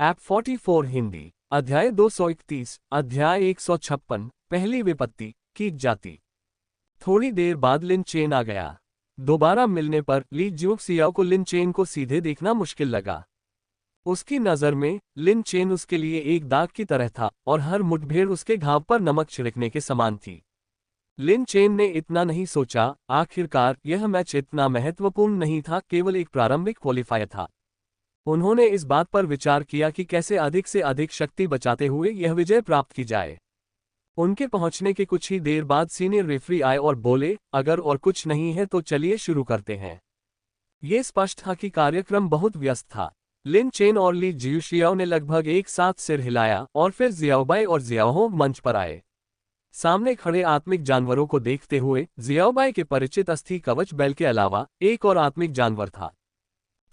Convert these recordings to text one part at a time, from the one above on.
App 44 Hindi अध्याय 231 अध्याय 156 पहली विपत्ति की जाति। थोड़ी देर बाद लिन चेन आ गया। दोबारा मिलने पर ली जुक्सियाओ को लिन चेन को सीधे देखना मुश्किल लगा। उसकी नज़र में लिन चेन उसके लिए एक दाग की तरह था और हर मुठभेड़ उसके घाव पर नमक छिड़कने के समान थी। लिन चेन ने इतना नहीं सोचा, आखिरकार यह मैच इतना महत्वपूर्ण नहीं था, केवल एक प्रारंभिक क्वालिफायर था। उन्होंने इस बात पर विचार किया कि कैसे अधिक से अधिक शक्ति बचाते हुए यह विजय प्राप्त की जाए। उनके पहुंचने के कुछ ही देर बाद सीनियर रेफरी आए और बोले, अगर और कुछ नहीं है तो चलिए शुरू करते हैं। ये स्पष्ट था कि कार्यक्रम बहुत व्यस्त था। लिन चेन और ली जियुशियाओ ने लगभग एक साथ सिर हिलाया और फिर जियाओबाई और जियाओहो मंच पर आए। सामने खड़े आत्मिक जानवरों को देखते हुए जियाओबाई के परिचित अस्थि कवच बैल के अलावा एक और आत्मिक जानवर था,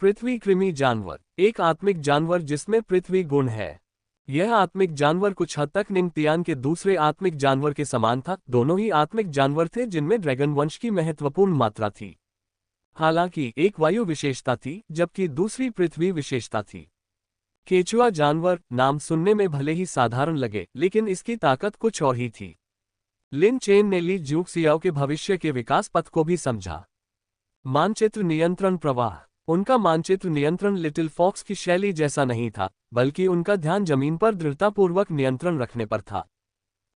पृथ्वी कृमि जानवर, एक आत्मिक जानवर जिसमें पृथ्वी गुण है। यह आत्मिक जानवर कुछ हद तक निंगतियान के दूसरे आत्मिक जानवर के समान था। दोनों ही आत्मिक जानवर थे जिनमें ड्रैगन वंश की महत्वपूर्ण मात्रा थी। हालांकि एक वायु विशेषता थी जबकि दूसरी पृथ्वी विशेषता थी। केचुआ जानवर नाम सुनने में भले ही साधारण लगे, लेकिन इसकी ताकत कुछ और ही थी। लिन चेन ने ली जुक्सियाओ के भविष्य के विकास पथ को भी समझा। मानचित्र नियंत्रण प्रवाह। उनका मानचित्र नियंत्रण लिटिल फॉक्स की शैली जैसा नहीं था, बल्कि उनका ध्यान जमीन पर दृढ़तापूर्वक नियंत्रण रखने पर था।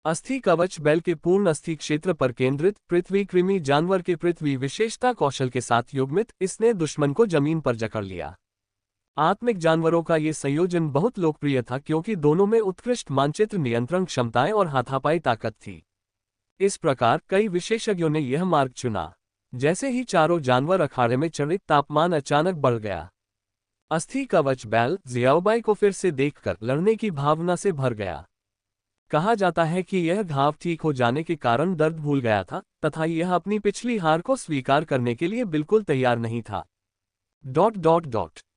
अस्थि कवच बैल के पूर्ण अस्थि क्षेत्र पर केंद्रित, पृथ्वी कृमि जानवर के पृथ्वी विशेषता कौशल के साथ युग्मित, इसने दुश्मन को जमीन पर जकड़ लिया। आत्मिक जानवरों का ये संयोजन बहुत लोकप्रिय था क्योंकि दोनों में उत्कृष्ट मानचित्र नियंत्रण क्षमताएं और हाथापाई ताकत थी। इस प्रकार कई विशेषज्ञों ने यह मार्ग चुना। जैसे ही चारों जानवर अखाड़े में चढ़े, तापमान अचानक बढ़ गया। अस्थि कवच बैल जियाओबाई को फिर से देखकर लड़ने की भावना से भर गया। कहा जाता है कि यह घाव ठीक हो जाने के कारण दर्द भूल गया था, तथा यह अपनी पिछली हार को स्वीकार करने के लिए बिल्कुल तैयार नहीं था।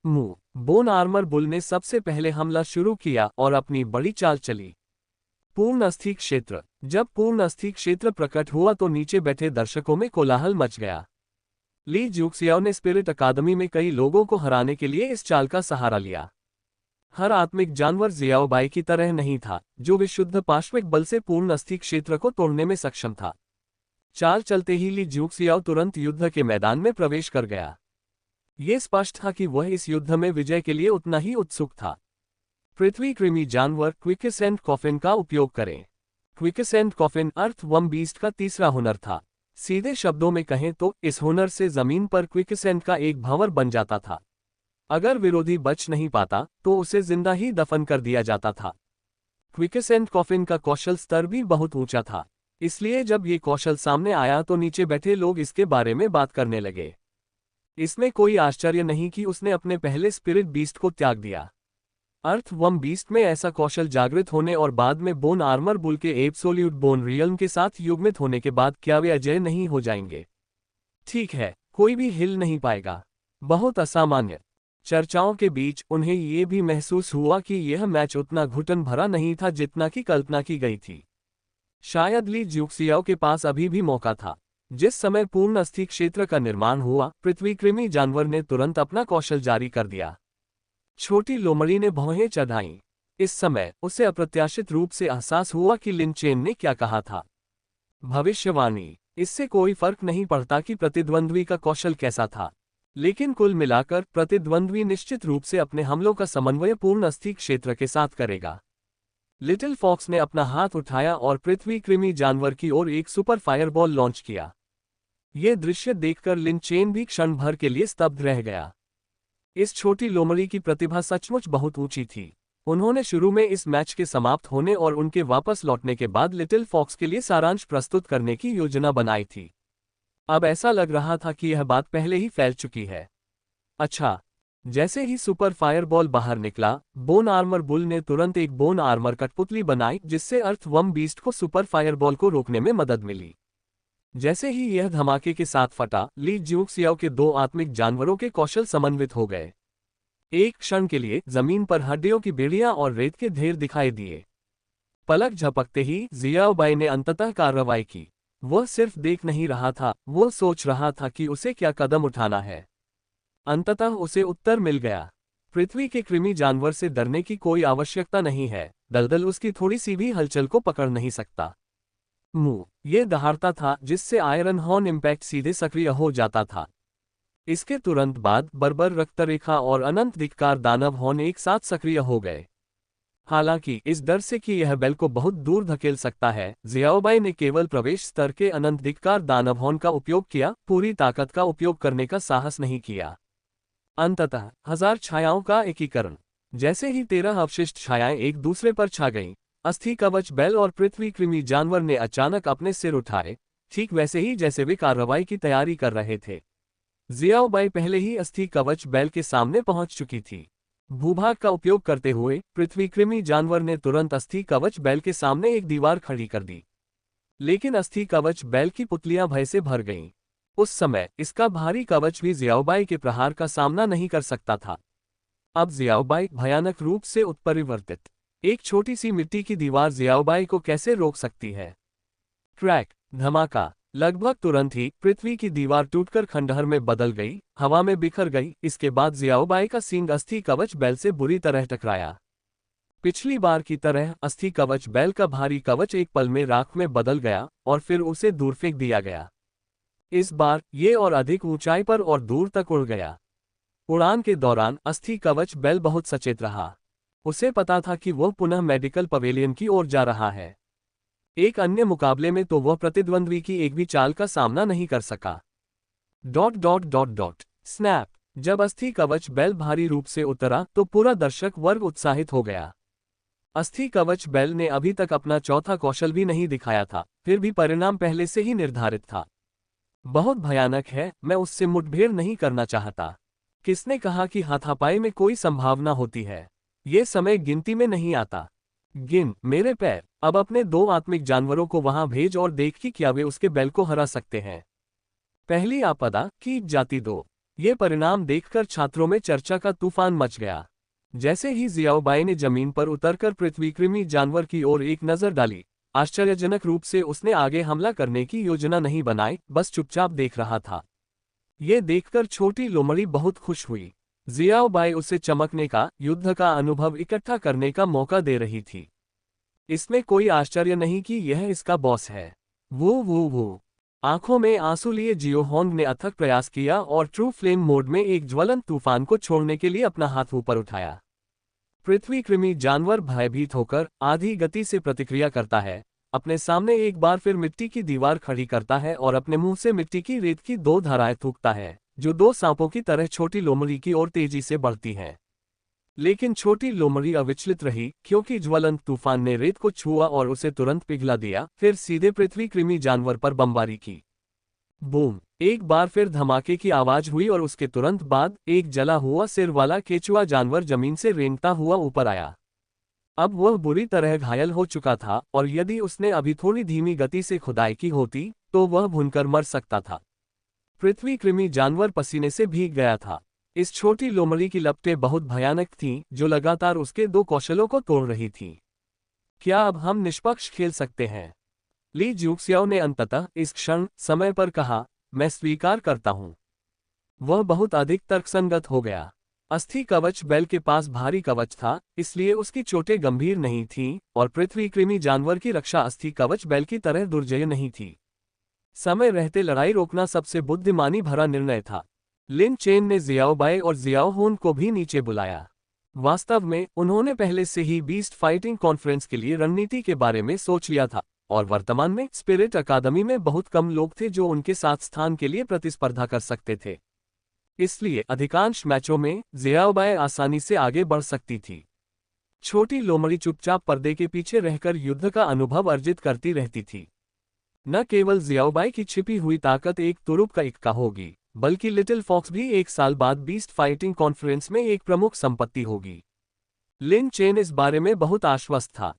मुंह बोन आर्मर बुल ने सबसे पहले हमला शुरू किया और अपनी बड़ी चाल चली। पूर्ण अस्थि क्षेत्र। जब पूर्ण अस्थि क्षेत्र प्रकट हुआ तो नीचे बैठे दर्शकों में कोलाहल मच गया। ली जुक्सियाओ ने स्पिरिट अकादमी में कई लोगों को हराने के लिए इस चाल का सहारा लिया। हर आत्मिक जानवर जियाओबाई की तरह नहीं था, जो विशुद्ध पार्श्विक बल से पूर्ण अस्थि क्षेत्र को तोड़ने में सक्षम था। चाल चलते ही ली जुक्सियाओ तुरंत युद्ध के मैदान में प्रवेश कर गया। ये स्पष्ट था कि वह इस युद्ध में विजय के लिए उतना ही उत्सुक था। पृथ्वी कृमि जानवर क्विकेसेंट कॉफिन का उपयोग करें। क्विकेसेंट कॉफिन अर्थवर्म बीस्ट का तीसरा हुनर था। सीधे शब्दों में कहें तो इस हुनर से जमीन पर क्विकेसेंट का एक भंवर बन जाता था। अगर विरोधी बच नहीं पाता तो उसे जिंदा ही दफन कर दिया जाता था। क्विकेसेंट कॉफिन का कौशल स्तर भी बहुत ऊंचा था, इसलिए जब ये कौशल सामने आया तो नीचे बैठे लोग इसके बारे में बात करने लगे। इसमें कोई आश्चर्य नहीं कि उसने अपने पहले स्पिरिट बीस्ट को त्याग दिया। अर्थवर्म बीस्ट में ऐसा कौशल जागृत होने और बाद में बोन आर्मर बुल के एब्सोल्यूट बोन रियल्म के साथ युग्मित होने के बाद क्या वे अजय नहीं हो जाएंगे? ठीक है, कोई भी हिल नहीं पाएगा। बहुत असामान्य चर्चाओं के बीच उन्हें ये भी महसूस हुआ कि यह मैच उतना घुटन भरा नहीं था जितना की कल्पना की गई थी। शायद ली जुक्सियाओ के पास अभी भी मौका था। जिस समय पूर्ण अस्थि क्षेत्र का निर्माण हुआ, पृथ्वी कृमि जानवर ने तुरंत अपना कौशल जारी कर दिया। छोटी लोमड़ी ने भौहें चढ़ाईं। इस समय उसे अप्रत्याशित रूप से एहसास हुआ कि लिन चेन ने क्या कहा था। भविष्यवाणी। इससे कोई फर्क नहीं पड़ता कि प्रतिद्वंद्वी का कौशल कैसा था, लेकिन कुल मिलाकर प्रतिद्वंद्वी निश्चित रूप से अपने हमलों का समन्वय पूर्ण अस्थि क्षेत्र के साथ करेगा। लिटिल फॉक्स ने अपना हाथ उठाया और पृथ्वी कृमि जानवर की ओर एक सुपर फायरबॉल लॉन्च किया। यह दृश्य देखकर लिन चेन भी क्षण भर के लिए स्तब्ध रह गया। इस छोटी लोमड़ी की प्रतिभा सचमुच बहुत ऊंची थी। उन्होंने शुरू में इस मैच के समाप्त होने और उनके वापस लौटने के बाद लिटिल फॉक्स के लिए सारांश प्रस्तुत करने की योजना बनाई थी। अब ऐसा लग रहा था कि यह बात पहले ही फैल चुकी है। अच्छा। जैसे ही सुपर फायरबॉल बाहर निकला, बोन आर्मर बुल ने तुरंत एक बोन आर्मर कठपुतली बनाई जिससे अर्थवर्म बीस्ट को सुपर फायरबॉल को रोकने में मदद मिली। जैसे ही यह धमाके के साथ फटा, ली जुक्सियाओ के दो आत्मिक जानवरों के कौशल समन्वित हो गए। एक क्षण के लिए जमीन पर हड्डियों की बेड़ियां और रेत के ढेर दिखाई दिए। पलक झपकते ही जियाओबाई ने अंततः कार्रवाई की। वह सिर्फ देख नहीं रहा था, वह सोच रहा था कि उसे क्या कदम उठाना है। अंततः उसे उत्तर मिल गया। पृथ्वी के कृमि जानवर से डरने की कोई आवश्यकता नहीं है, दलदल उसकी थोड़ी सी भी हलचल को पकड़ नहीं सकता। मुंह ये दहाड़ता था जिससे आयरन हॉर्न इम्पैक्ट सीधे सक्रिय हो जाता था। इसके तुरंत बाद बर्बर रक्तरेखा और अनंत धिक्कार दानव हॉर्न एक साथ सक्रिय हो गए। हालांकि इस डर से कि यह बेल को बहुत दूर धकेल सकता है, ज़ियाओबाई ने केवल प्रवेश स्तर के अनंत धिक्कार दानव हॉर्न का उपयोग किया, पूरी ताकत का उपयोग करने का साहस नहीं किया। अंततः 1000 छायाओं का एकीकरण। जैसे ही 13 अवशिष्ट छायाएं एक दूसरे पर छा गईं, अस्थि कवच बेल और पृथ्वी कृमि जानवर ने अचानक अपने सिर उठाए, ठीक वैसे ही जैसे वे कार्रवाई की तैयारी कर रहे थे। ज़ियाओबाई पहले ही अस्थि कवच बेल के सामने पहुंच चुकी थी। भूभाग का उपयोग करते हुए पृथ्वी कृमि जानवर ने तुरंत अस्थि कवच बैल के सामने एक दीवार खड़ी कर दी। लेकिन अस्थि कवच बैल की पुतलियां भय से भर गईं। उस समय इसका भारी कवच भी ज़ियाओबाई के प्रहार का सामना नहीं कर सकता था। अब ज़ियाओबाई भयानक रूप से उत्परिवर्तित। एक छोटी सी मिट्टी की दीवार ज़ियाओबाई को कैसे रोक सकती है? क्रैक, धमाका। लगभग तुरंत ही पृथ्वी की दीवार टूटकर खंडहर में बदल गई, हवा में बिखर गई। इसके बाद ज़ियाओबाई का सींग अस्थि कवच बैल से बुरी तरह टकराया। पिछली बार की तरह अस्थि कवच बैल का भारी कवच एक पल में राख में बदल गया और फिर उसे दूर फेंक दिया गया। इस बार ये और अधिक ऊंचाई पर और दूर तक उड़ गया। उड़ान के दौरान अस्थि कवच बैल बहुत सचेत रहा। उसे पता था कि वह पुनः मेडिकल पवेलियन की ओर जा रहा है। एक अन्य मुकाबले में तो वह प्रतिद्वंद्वी की एक भी चाल का सामना नहीं कर सका। स्नैप। जब अस्थि कवच बैल भारी रूप से उतरा तो पूरा दर्शक वर्ग उत्साहित हो गया। अस्थि कवच बैल ने अभी तक अपना चौथा कौशल भी नहीं दिखाया था, फिर भी परिणाम पहले से ही निर्धारित था। बहुत भयानक है, मैं उससे मुठभेड़ नहीं करना चाहता। किसने कहा कि हाथापाई में कोई संभावना होती है? ये समय गिनती में नहीं आता। गिन मेरे पैर। अब अपने 2 आत्मिक जानवरों को वहां भेज और देख कि क्या वे उसके बैल को हरा सकते हैं। पहली आपदा कीट जाति 2। ये परिणाम देखकर छात्रों में चर्चा का तूफान मच गया। जैसे ही ज़ियाओबाई ने जमीन पर उतरकर पृथ्वी कृमि जानवर की ओर एक नजर डाली, आश्चर्यजनक रूप से उसने आगे हमला करने की योजना नहीं बनाई, बस चुपचाप देख रहा था। ये देखकर छोटी लोमड़ी बहुत खुश हुई। ज़ियाओबाई उसे चमकने का, युद्ध का अनुभव इकट्ठा करने का मौका दे रही थी। इसमें कोई आश्चर्य नहीं कि यह इसका बॉस है। वो आंखों में आंसू लिए जियोहोंग ने अथक प्रयास किया और ट्रू फ्लेम मोड में एक ज्वलंत तूफान को छोड़ने के लिए अपना हाथ ऊपर उठाया। पृथ्वी कृमि जानवर भयभीत होकर आधी गति से प्रतिक्रिया करता है, अपने सामने एक बार फिर मिट्टी की दीवार खड़ी करता है और अपने मुंह से मिट्टी की रेत की 2 धाराएं थूकता है, जो 2 सांपों की तरह छोटी लोमड़ी की ओर तेजी से बढ़ती हैं। लेकिन छोटी लोमड़ी अविचलित रही, क्योंकि ज्वलंत तूफान ने रेत को छुआ और उसे तुरंत पिघला दिया, फिर सीधे पृथ्वी कृमि जानवर पर बमबारी की। बूम! एक बार फिर धमाके की आवाज हुई और उसके तुरंत बाद एक जला हुआ सिर वाला केचुआ जानवर जमीन से रेंगता हुआ ऊपर आया। अब वह बुरी तरह घायल हो चुका था और यदि उसने अभी थोड़ी धीमी गति से खुदाई की होती तो वह भुनकर मर सकता था। पृथ्वी कृमि जानवर पसीने से भीग गया था। इस छोटी लोमड़ी की लपटें बहुत भयानक थीं, जो लगातार उसके 2 कौशलों को तोड़ रही थीं। क्या अब हम निष्पक्ष खेल सकते हैं? ली जुक्सियाओ ने अंततः इस क्षण समय पर कहा, मैं स्वीकार करता हूं। वह बहुत अधिक तर्कसंगत हो गया। अस्थि कवच बैल के पास भारी कवच था, इसलिए उसकी चोटें गंभीर नहीं थीं, और पृथ्वी कृमि जानवर की रक्षा अस्थि कवच बैल की तरह दुर्जय नहीं थी। समय रहते लड़ाई रोकना सबसे बुद्धिमानी भरा निर्णय था। लिन चेन ने ज़ियाओबाई और ज़ियाओहोन को भी नीचे बुलाया। वास्तव में उन्होंने पहले से ही बीस्ट फाइटिंग कॉन्फ्रेंस के लिए रणनीति के बारे में सोच लिया था, और वर्तमान में स्पिरिट अकादमी में बहुत कम लोग थे जो उनके साथ स्थान के लिए प्रतिस्पर्धा कर सकते थे। इसलिए अधिकांश मैचों में ज़ियाओबाई आसानी से आगे बढ़ सकती थी। छोटी लोमड़ी चुपचाप पर्दे के पीछे रहकर युद्ध का अनुभव अर्जित करती रहती थी। न केवल ज़ियाओबाई की छिपी हुई ताकत एक तुरुप का इक्का होगी, बल्कि लिटिल फॉक्स भी एक साल बाद बीस्ट फाइटिंग कॉन्फ्रेंस में एक प्रमुख संपत्ति होगी। लिन चेन इस बारे में बहुत आश्वस्त था।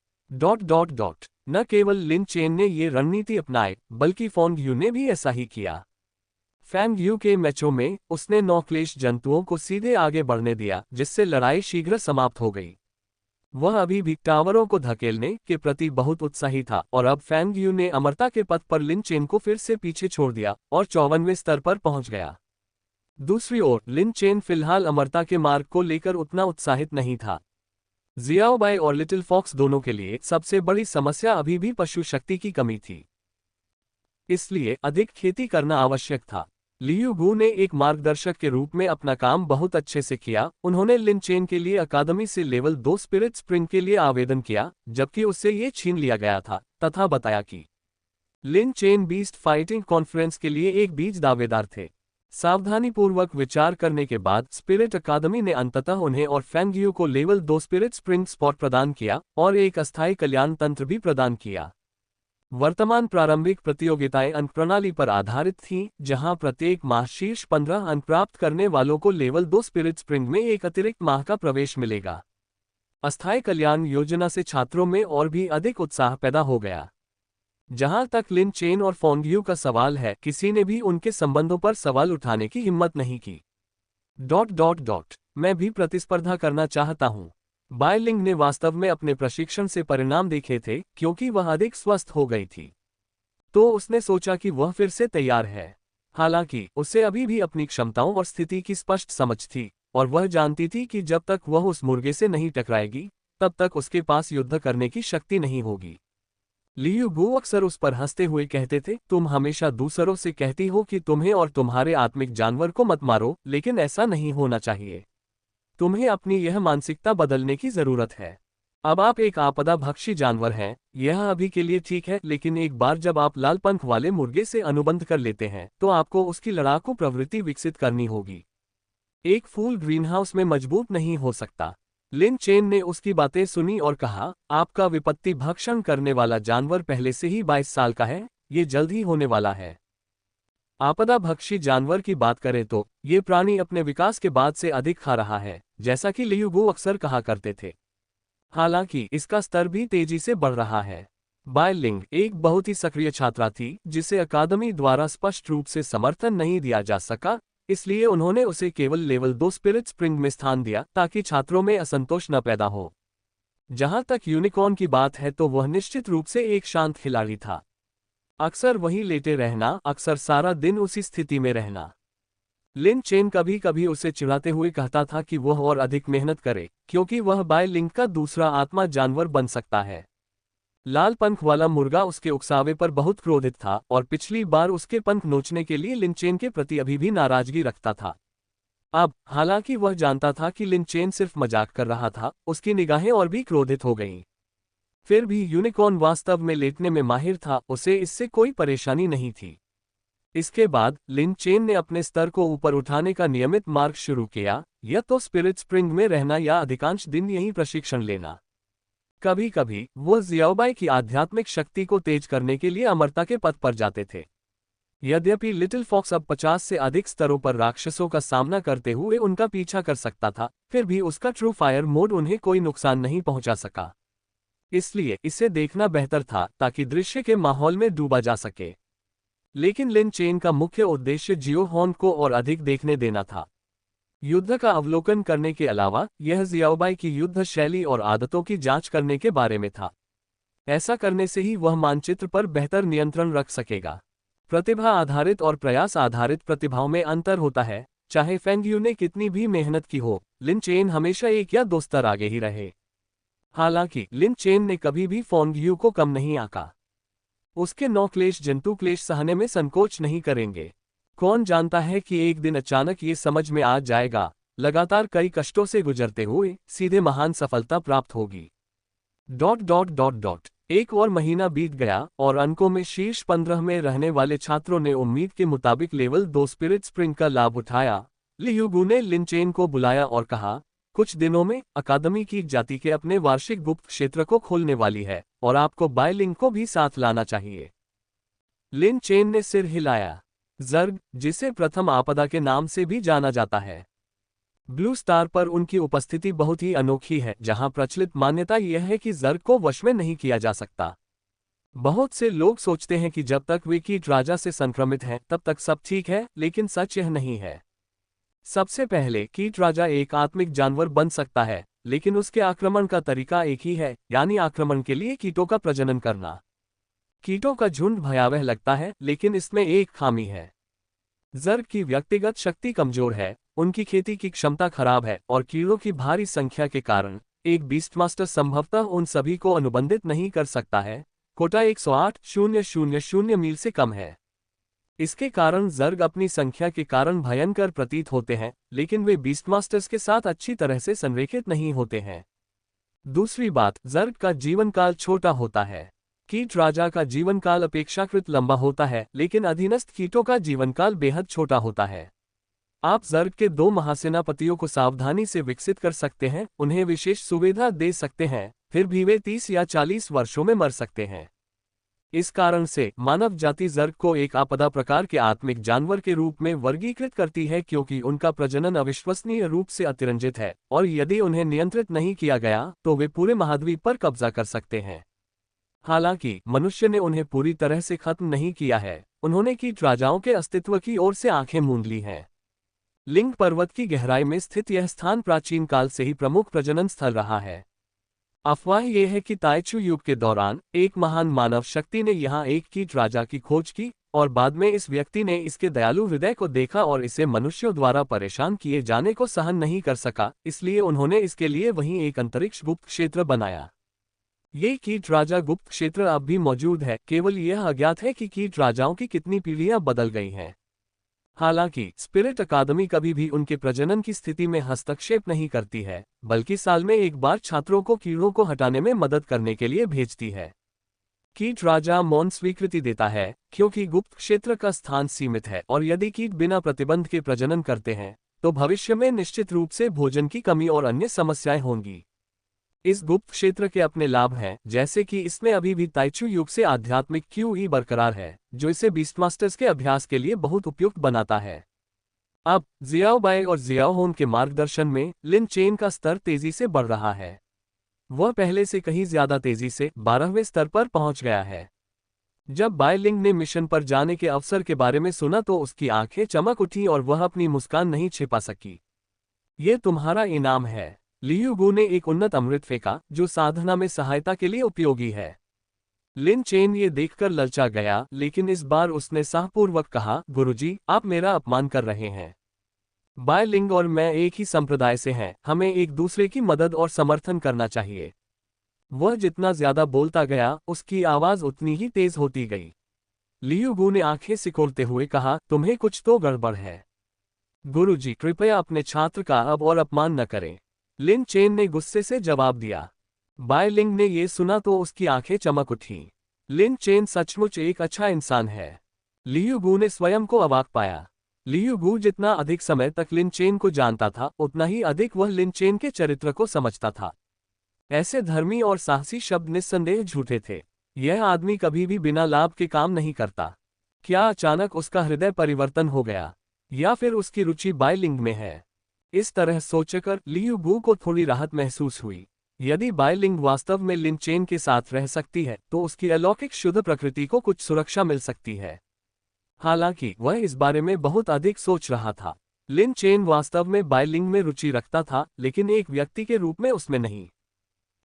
न केवल लिन चेन ने ये रणनीति अपनाई, बल्कि फोंग यू ने भी ऐसा ही किया। फैंग यू के मैचों में उसने 9 क्लेश जंतुओं को सीधे आगे बढ़ने दिया, जिससे लड़ाई शीघ्र समाप्त हो गई। वह अभी भी टावरों को धकेलने के प्रति बहुत उत्साही था, और अब फैंग यू ने अमरता के पथ पर लिन चेन को फिर से पीछे छोड़ दिया और 54वें स्तर पर पहुंच गया। दूसरी ओर लिन चेन फिलहाल अमरता के मार्ग को लेकर उतना उत्साहित नहीं था। जियाओबाई और लिटिल फॉक्स दोनों के लिए सबसे बड़ी समस्या अभी भी पशु शक्ति की कमी थी, इसलिए अधिक खेती करना आवश्यक था। लियू गू ने एक मार्गदर्शक के रूप में अपना काम बहुत अच्छे से किया। उन्होंने लिन चेन के लिए अकादमी से लेवल 2 स्पिरिट स्प्रिंग के लिए आवेदन किया, जबकि उससे ये छीन लिया गया था, तथा बताया कि लिन चेन बीस्ट फाइटिंग कॉन्फ्रेंस के लिए एक बीज दावेदार थे। सावधानीपूर्वक विचार करने के बाद स्पिरिट अकादमी ने अंततः उन्हें और फेंगयू को लेवल 2 स्पिरिट स्प्रिंग स्पॉट प्रदान किया और एक अस्थायी कल्याण तंत्र भी प्रदान किया। वर्तमान प्रारंभिक प्रतियोगिताएं अंक प्रणाली पर आधारित थीं, जहां प्रत्येक माह शीर्ष 15 अंक प्राप्त करने वालों को लेवल 2 स्पिरिट स्प्रिंग में एक अतिरिक्त माह का प्रवेश मिलेगा। अस्थायी कल्याण योजना से छात्रों में और भी अधिक उत्साह पैदा हो गया। जहां तक लिन चेन और फोंगयू का सवाल है, किसी ने भी उनके संबंधों पर सवाल उठाने की हिम्मत नहीं की। मैं भी प्रतिस्पर्धा करना चाहता हूं। बायलिंग ने वास्तव में अपने प्रशिक्षण से परिणाम देखे थे, क्योंकि वह अधिक स्वस्थ हो गई थी। तो उसने सोचा कि वह फिर से तैयार है। हालांकि उसे अभी भी अपनी क्षमताओं और स्थिति की स्पष्ट समझ थी, और वह जानती थी कि जब तक वह उस मुर्गे से नहीं टकराएगी, तब तक उसके पास युद्ध करने की शक्ति नहीं होगी। लियू गू अक्सर उस पर हंसते हुए कहते थे, तुम हमेशा दूसरों से कहती हो कि तुम्हें और तुम्हारे आत्मिक जानवर को मत मारो, लेकिन ऐसा नहीं होना चाहिए। तुम्हें अपनी यह मानसिकता बदलने की जरूरत है। अब आप एक आपदा भक्षी जानवर हैं, यह अभी के लिए ठीक है, लेकिन एक बार जब आप लाल पंख वाले मुर्गे से अनुबंध कर लेते हैं, तो आपको उसकी लड़ाकू प्रवृत्ति विकसित करनी होगी। एक फूल ग्रीनहाउस में मजबूत नहीं हो सकता। लिन चेन ने उसकी बातें सुनी और कहा, आपका विपत्ति भक्षण करने वाला जानवर पहले से ही 22 साल का है, ये जल्द ही होने वाला है। आपदा भक्षी जानवर की बात करें तो ये प्राणी अपने विकास के बाद से अधिक खा रहा है, जैसा कि लियू गू अक्सर कहा करते थे। हालांकि इसका स्तर भी तेजी से बढ़ रहा है। बायलिंग एक बहुत ही सक्रिय छात्रा थी, जिसे अकादमी द्वारा स्पष्ट रूप से समर्थन नहीं दिया जा सका, इसलिए उन्होंने उसे केवल लेवल 2 स्पिरिट स्प्रिंग में स्थान दिया, ताकि छात्रों में असंतोष न पैदा हो। जहां तक यूनिकॉर्न की बात है, तो वह निश्चित रूप से एक शांत खिलाड़ी था। अक्सर वहीं लेटे रहना, अक्सर सारा दिन उसी स्थिति में रहना। लिन चेन कभी कभी उसे चिढ़ाते हुए कहता था कि वह और अधिक मेहनत करे, क्योंकि वह बायलिंग का दूसरा आत्मा जानवर बन सकता है। लाल पंख वाला मुर्गा उसके उकसावे पर बहुत क्रोधित था, और पिछली बार उसके पंख नोचने के लिए लिन चेन के प्रति अभी भी नाराजगी रखता था। अब हालांकि वह जानता था कि लिन चेन सिर्फ मजाक कर रहा था, उसकी निगाहें और भी क्रोधित हो गईं। फिर भी यूनिकॉर्न वास्तव में लेटने में माहिर था, उसे इससे कोई परेशानी नहीं थी। इसके बाद लिन चेन ने अपने स्तर को ऊपर उठाने का नियमित मार्ग शुरू किया, या तो स्पिरिट स्प्रिंग में रहना या अधिकांश दिन यहीं प्रशिक्षण लेना। कभी कभी वह जियाओबाई की आध्यात्मिक शक्ति को तेज करने के लिए अमरता के पथ पर जाते थे। यद्यपि लिटिल फॉक्स अब 50 से अधिक स्तरों पर राक्षसों का सामना करते हुए उनका पीछा कर सकता था, फिर भी उसका ट्रू फायर मोड उन्हें कोई नुकसान नहीं पहुंचा सका। इसलिए इसे देखना बेहतर था, ताकि दृश्य के माहौल में डूबा जा सके। लेकिन लिन चेन का मुख्य उद्देश्य जियो हॉन को और अधिक देखने देना था। युद्ध का अवलोकन करने के अलावा यह जियाओबाई की युद्ध शैली और आदतों की जांच करने के बारे में था। ऐसा करने से ही वह मानचित्र पर बेहतर नियंत्रण रख सकेगा। प्रतिभा आधारित और प्रयास आधारित प्रतिभाओं में अंतर होता है। चाहे फेंगयू ने कितनी भी मेहनत की हो, लिन चेन हमेशा एक या दो स्तर आगे ही रहे। हालांकि लिन चेन ने कभी भी फेंगयू को कम नहीं आंका। उसके 9 क्लेश जंतु क्लेश सहने में संकोच नहीं करेंगे। कौन जानता है कि एक दिन अचानक ये समझ में आ जाएगा, लगातार कई कष्टों से गुजरते हुए सीधे महान सफलता प्राप्त होगी। एक और महीना बीत गया और अंकों में शीर्ष 15 में रहने वाले छात्रों ने उम्मीद के मुताबिक लेवल 2 स्पिरिट स्प्रिंग का लाभ उठाया। लियू गू ने लिन चेन को बुलाया और कहा, कुछ दिनों में अकादमी की जाति के अपने वार्षिक गुप्त क्षेत्र को खोलने वाली है, और आपको बायलिंग को भी साथ लाना चाहिए। लिन चेन ने सिर हिलाया। जर्ग, जिसे प्रथम आपदा के नाम से भी जाना जाता है, ब्लू स्टार पर उनकी उपस्थिति बहुत ही अनोखी है, जहां प्रचलित मान्यता यह है कि जर्ग को वश में नहीं किया जा सकता। बहुत से लोग सोचते हैं कि जब तक वे कीट राजा से संक्रमित हैं तब तक सब ठीक है, लेकिन सच यह नहीं है। सबसे पहले कीट राजा एक आत्मिक जानवर बन सकता है, लेकिन उसके आक्रमण का तरीका एक ही है, यानी आक्रमण के लिए कीटों का प्रजनन करना। कीटों का झुंड भयावह लगता है, लेकिन इसमें एक खामी है। जर्ग की व्यक्तिगत शक्ति कमजोर है, उनकी खेती की क्षमता खराब है और कीड़ों की भारी संख्या के कारण एक बीस्टमास्टर संभवतः उन सभी को अनुबंधित नहीं कर सकता है। कोटा 108,000 मील से कम है। इसके कारण जर्ग अपनी संख्या के कारण भयंकर प्रतीत होते हैं, लेकिन वे बीस्टमास्टर्स के साथ अच्छी तरह से संरेखित नहीं होते हैं। दूसरी बात, जर्ग का जीवनकाल छोटा होता है। कीट राजा का जीवनकाल अपेक्षाकृत लंबा होता है, लेकिन अधीनस्थ कीटों का जीवनकाल बेहद छोटा होता है। आप जर्ग के 2 महासेनापतियों को सावधानी से विकसित कर सकते हैं, उन्हें विशेष सुविधा दे सकते हैं, फिर भी वे 30 या 40 वर्षों में मर सकते हैं। इस कारण से मानव जाति जर्ग को एक आपदा प्रकार के आत्मिक जानवर के रूप में वर्गीकृत करती है, क्योंकि उनका प्रजनन अविश्वसनीय रूप से अतिरंजित है और यदि उन्हें नियंत्रित नहीं किया गया तो वे पूरे महाद्वीप पर कब्जा कर सकते हैं। हालांकि मनुष्य ने उन्हें पूरी तरह से खत्म नहीं किया है, उन्होंने कीट राजाओं के अस्तित्व की ओर से आंखें मूंद ली हैं। लिंग पर्वत की गहराई में स्थित यह स्थान प्राचीन काल से ही प्रमुख प्रजनन स्थल रहा है। अफवाह यह है कि ताइचू युग के दौरान एक महान मानव शक्ति ने यहाँ एक कीट राजा की खोज की और बाद में इस व्यक्ति ने इसके दयालु हृदय को देखा और इसे मनुष्यों द्वारा परेशान किए जाने को सहन नहीं कर सका, इसलिए उन्होंने इसके लिए वहीं एक अंतरिक्ष गुप्त क्षेत्र बनाया। ये कीट राजा गुप्त क्षेत्र अब भी मौजूद है, केवल यह अज्ञात है कि कीट राजाओं की कितनी पीढ़ियां बदल गई हैं। हालांकि स्पिरिट अकादमी कभी भी उनके प्रजनन की स्थिति में हस्तक्षेप नहीं करती है, बल्कि साल में एक बार छात्रों को कीड़ों को हटाने में मदद करने के लिए भेजती है। कीट राजा मौन स्वीकृति देता है, क्योंकि गुप्त क्षेत्र का स्थान सीमित है और यदि कीट बिना प्रतिबंध के प्रजनन करते हैं तो भविष्य में निश्चित रूप से भोजन की कमी और अन्य समस्याएं होंगी। इस गुप्त क्षेत्र के अपने लाभ हैं, जैसे कि इसमें अभी भी ताइचू युग से आध्यात्मिक क्यूई बरकरार है, जो इसे बीस्टमास्टर्स के अभ्यास के लिए बहुत उपयुक्त बनाता है। अब जियाओबाई और जियाओहोन के मार्गदर्शन में लिन चेन का स्तर तेजी से बढ़ रहा है। वह पहले से कहीं ज्यादा तेजी से 12वें स्तर पर पहुंच गया है। जब बाय लिंग ने मिशन पर जाने के अवसर के बारे में सुना तो उसकी आंखें चमक उठी और वह अपनी मुस्कान नहीं छिपा सकी। ये तुम्हारा इनाम है। लियू गु ने एक उन्नत अमृत फेंका, जो साधना में सहायता के लिए उपयोगी है। लिन चेन ये देखकर ललचा गया, लेकिन इस बार उसने साहपूर्वक कहा, गुरुजी, आप मेरा अपमान कर रहे हैं। बाय लिंग और मैं एक ही संप्रदाय से हैं, हमें एक दूसरे की मदद और समर्थन करना चाहिए। वह जितना ज्यादा बोलता गया, उसकी आवाज उतनी ही तेज होती गई। लियू गु ने आंखें सिकोड़ते हुए कहा, तुम्हें कुछ तो गड़बड़ है। गुरुजी, कृपया अपने छात्र का अब और अपमान न करें। लिन चेन ने गुस्से से जवाब दिया। बाय लिंग ने ये सुना तो उसकी आंखें चमक उठी। लिन चेन सचमुच एक अच्छा इंसान है। लियू गु ने स्वयं को अवाक पाया। लियू गु जितना अधिक समय तक लिन चेन को जानता था, उतना ही अधिक वह लिन चेन के चरित्र को समझता था। ऐसे धर्मी और साहसी शब्द निस्संदेह झूठे थे। यह आदमी कभी भी बिना लाभ के काम नहीं करता। क्या अचानक उसका हृदय परिवर्तन हो गया, या फिर उसकी रुचि बाय लिंग में है? इस तरह सोचकर लियू गु को थोड़ी राहत महसूस हुई। यदि बाय लिंग वास्तव में लिन चेन के साथ रह सकती है तो उसकी अलौकिक शुद्ध प्रकृति को कुछ सुरक्षा मिल सकती है। हालांकि वह इस बारे में बहुत अधिक सोच रहा था। लिन चेन वास्तव में बाय लिंग में रुचि रखता था, लेकिन एक व्यक्ति के रूप में उसमें नहीं।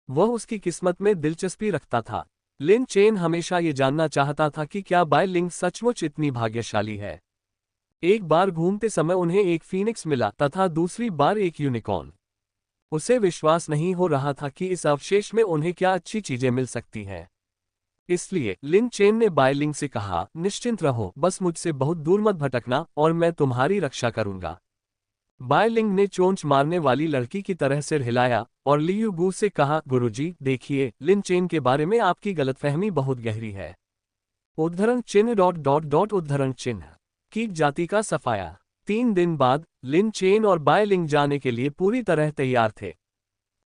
वह उसकी किस्मत में दिलचस्पी रखता था। लिन चेन हमेशा ये जानना चाहता था कि क्या बाय लिंग सचमुच इतनी भाग्यशाली है। एक बार घूमते समय उन्हें एक फीनिक्स मिला तथा दूसरी बार एक यूनिकॉर्न। उसे विश्वास नहीं हो रहा था कि इस अवशेष में उन्हें क्या अच्छी चीजें मिल सकती हैं। इसलिए लिन चेन ने बाय लिंग से कहा, निश्चिंत रहो, बस मुझसे बहुत दूर मत भटकना और मैं तुम्हारी रक्षा करूंगा। बाय लिंग ने चोंच मारने वाली लड़की की तरह सिर हिलाया और लियू गु से कहा, गुरुजी, देखिए, लिन चेन के बारे में आपकी गलतफहमी बहुत गहरी है। उद्धरण चिन्ह उद्धरण चिन्ह। कीट जाति का सफाया। 3 दिन बाद लिन चेन और बाय लिंग जाने के लिए पूरी तरह तैयार थे।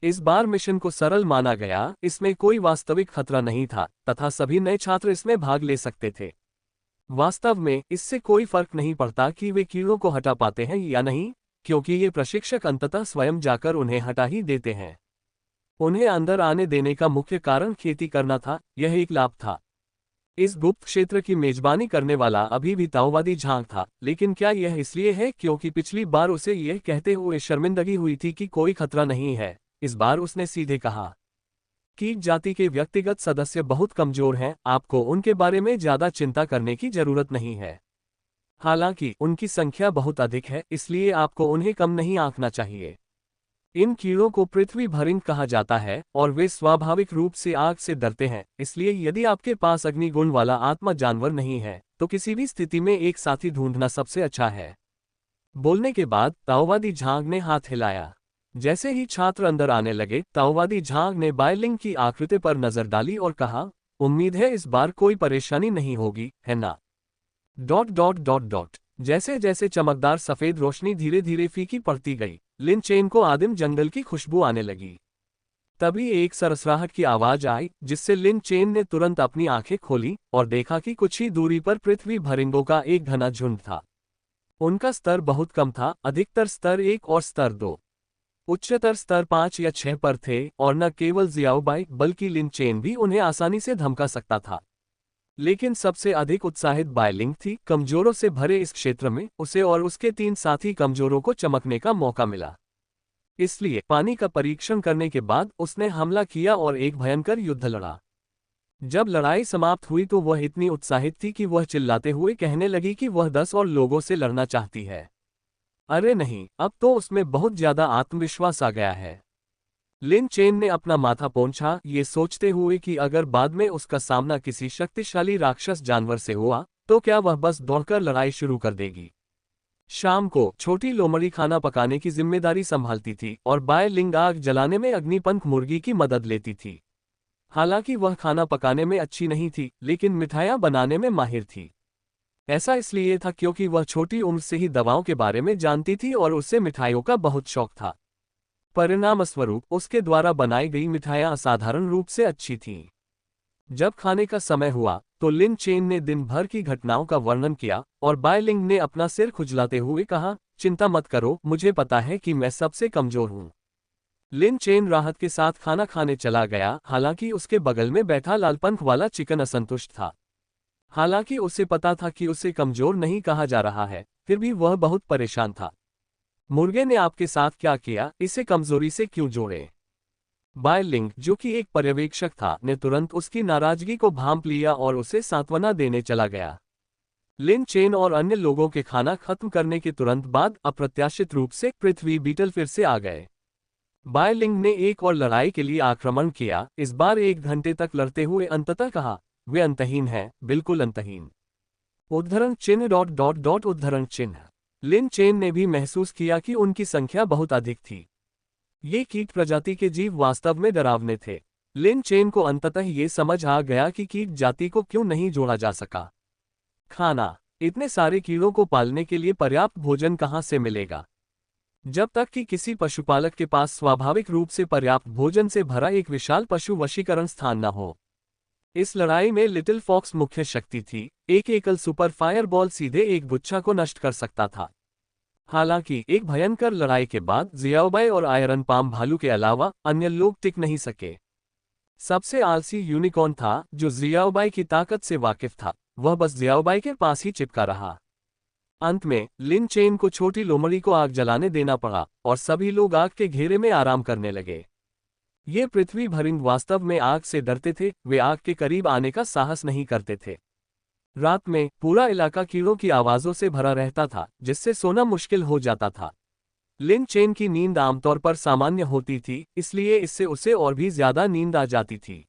इस बार मिशन को सरल माना गया, इसमें कोई वास्तविक खतरा नहीं था तथा सभी नए छात्र इसमें भाग ले सकते थे। वास्तव में इससे कोई फर्क नहीं पड़ता कि वे कीड़ों को हटा पाते हैं या नहीं, क्योंकि ये प्रशिक्षक अंततः स्वयं जाकर उन्हें हटा ही देते हैं। उन्हें अंदर आने देने का मुख्य कारण खेती करना था, यह एक लाभ था। इस गुप्त क्षेत्र की मेजबानी करने वाला अभी भी ताओवादी झांग था, लेकिन क्या यह इसलिए है क्योंकि पिछली बार उसे यह कहते हुए शर्मिंदगी हुई थी कि कोई खतरा नहीं है? इस बार उसने सीधे कहा, कीट जाति के व्यक्तिगत सदस्य बहुत कमजोर हैं, आपको उनके बारे में ज्यादा चिंता करने की जरूरत नहीं है। हालांकि उनकी संख्या बहुत अधिक है, इसलिए आपको उन्हें कम नहीं आंकना चाहिए। इन कीड़ों को पृथ्वी भरिंग कहा जाता है और वे स्वाभाविक रूप से आग से डरते हैं, इसलिए यदि आपके पास अग्निगुण वाला आत्मा जानवर नहीं है तो किसी भी स्थिति में एक साथी ढूंढना सबसे अच्छा है। बोलने के बाद ताओवादी झांग ने हाथ हिलाया। जैसे ही छात्र अंदर आने लगे, ताओवादी झांग ने बायलिंग की आकृति पर नजर डाली और कहा, उम्मीद है इस बार कोई परेशानी नहीं होगी, है ना? Dot dot dot dot. जैसे जैसे चमकदार सफेद रोशनी धीरे धीरे फीकी पड़ती गई, लिन चेन को आदिम जंगल की खुशबू आने लगी। तभी एक सरसराहट की आवाज आई, जिससे लिन चेन ने तुरंत अपनी आंखें खोली और देखा कि कुछ ही दूरी पर पृथ्वी भरिंगों का एक घना झुंड था। उनका स्तर बहुत कम था, अधिकतर स्तर 1 और स्तर 2। उच्चतर स्तर 5 या 6 पर थे, और न केवल जियाओबाई बल्कि लिन चेन भी उन्हें आसानी से धमका सकता था। लेकिन सबसे अधिक उत्साहित बायलिंग थी। कमजोरों से भरे इस क्षेत्र में उसे और उसके 3 साथी कमजोरों को चमकने का मौका मिला। इसलिए पानी का परीक्षण करने के बाद उसने हमला किया और एक भयंकर युद्ध लड़ा। जब लड़ाई समाप्त हुई तो वह इतनी उत्साहित थी कि वह चिल्लाते हुए कहने लगी कि वह 10 और लोगों से लड़ना चाहती है। अरे नहीं, अब तो उसमें बहुत ज्यादा आत्मविश्वास आ गया है। लिन चेन ने अपना माथा पोंछा, ये सोचते हुए कि अगर बाद में उसका सामना किसी शक्तिशाली राक्षस जानवर से हुआ तो क्या वह बस दौड़कर लड़ाई शुरू कर देगी। शाम को छोटी लोमड़ी खाना पकाने की जिम्मेदारी संभालती थी और बाय लिंग आग जलाने में अग्निपंख मुर्गी की मदद लेती थी। हालांकि वह खाना पकाने में अच्छी नहीं थी, लेकिन मिठाइयां बनाने में माहिर थी। ऐसा इसलिए था क्योंकि वह छोटी उम्र से ही दवाओं के बारे में जानती थी और उसे मिठाइयों का बहुत शौक था। परिणामस्वरूप उसके द्वारा बनाई गई मिठाइयां असाधारण रूप से अच्छी थीं। जब खाने का समय हुआ तो लिन चेन ने दिन भर की घटनाओं का वर्णन किया और बायलिंग ने अपना सिर खुजलाते हुए कहा, चिंता मत करो, मुझे पता है कि मैं सबसे कमजोर हूं। लिन चेन राहत के साथ खाना खाने चला गया, हालांकि उसके बगल में बैठा लालपंख वाला चिकन असंतुष्ट था। हालांकि उसे पता था कि उसे कमजोर नहीं कहा जा रहा है, फिर भी वह बहुत परेशान था। मुर्गे ने आपके साथ क्या किया, इसे कमजोरी से क्यों जोड़े? बायलिंग, जो कि एक पर्यवेक्षक था, ने तुरंत उसकी नाराजगी को भांप लिया और उसे सांत्वना देने चला गया। लिन चेन और अन्य लोगों के खाना खत्म करने के तुरंत बाद अप्रत्याशित रूप से पृथ्वी बीटल फिर से आ गए। बायलिंग ने एक और लड़ाई के लिए आक्रमण किया, इस बार 1 घंटे तक लड़ते हुए अंततः कहा, वे अंतहीन हैं, बिल्कुल अंतहीन। उद्धरण चिन्ह डॉट डॉट डॉट उद्धरण चिन्ह। लिन चेन ने भी महसूस किया कि उनकी संख्या बहुत अधिक थी। ये कीट प्रजाति के जीव वास्तव में डरावने थे। लिन चेन को अंततः ये समझ आ गया कि कीट जाति को क्यों नहीं जोड़ा जा सका। खाना, इतने सारे कीड़ों को पालने के लिए पर्याप्त भोजन कहाँ से मिलेगा? जब तक कि किसी पशुपालक के पास स्वाभाविक रूप से पर्याप्त भोजन से भरा एक विशाल पशु वशीकरण स्थान न हो। इस लड़ाई में लिटिल फॉक्स मुख्य शक्ति थी। एक एकल सुपर फायरबॉल सीधे एक गुच्छा को नष्ट कर सकता था। हालांकि एक भयंकर लड़ाई के बाद जियाओबाई और आयरन पाम भालू के अलावा अन्य लोग टिक नहीं सके। सबसे आलसी यूनिकॉर्न था, जो जियाओबाई की ताकत से वाकिफ था। वह बस जियाओबाई के पास ही चिपका रहा। अंत में लिन चेन को छोटी लोमड़ी को आग जलाने देना पड़ा और सभी लोग आग के घेरे में आराम करने लगे। ये पृथ्वी भरिंग वास्तव में आग से डरते थे, वे आग के करीब आने का साहस नहीं करते थे। रात में पूरा इलाका कीड़ों की आवाजों से भरा रहता था, जिससे सोना मुश्किल हो जाता था। लिन चेन की नींद आमतौर पर सामान्य होती थी, इसलिए इससे उसे और भी ज्यादा नींद आ जाती थी।